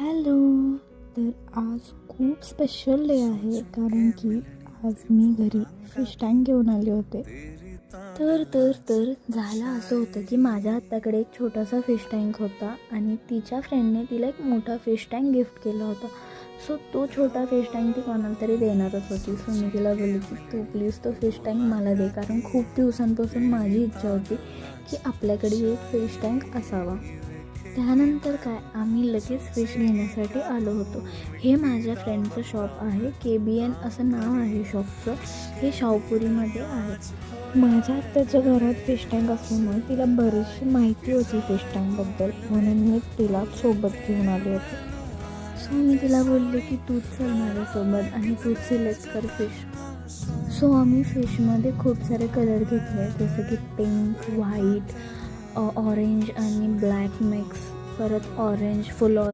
Hello. तर आज खूप स्पेशल डे आहे कारण की आज मी घरी फिश टँक घेऊन आले होते. तर झालं असं होतं की माझ्या हाताकडे एक छोटासा फिश टँक होता आणि तिच्या फ्रेंडने तिला एक मोठा फिश टँक गिफ्ट केला होता. सो तो छोटा फिश टँक ती कोणाला तरी देणारच होती. सो मी तिला बोलली की तू प्लीज तो फिश टँक मला दे, कारण खूप दिवसांपासून माझी इच्छा होती की आपल्याकडे एक फिश टँक असावा. त्यानंतर काय, आम्ही लगेच फिश घेण्यासाठी आलो होतो. हे माझ्या फ्रेंडचं शॉप आहे, KBN असं नाव आहे शॉपचं. हे शाहूपुरीमध्ये आहे. माझ्या आत्याच्या घरात फिश टँक असल्यामुळे तिला बरीचशी माहिती होती फिश टँकबद्दल, म्हणून मी तिला सोबत घेऊन आले होते. सो मी तिला बोलले की तूच चल माझ्यासोबत आणि तूच सिलेक्ट कर फिश. सो आम्ही फिशमध्ये खूप सारे कलर घेतले, जसं की पिंक, व्हाईट, ऑरेंज आणि ब्लॅक मिक्स, परत ऑरेंज फुल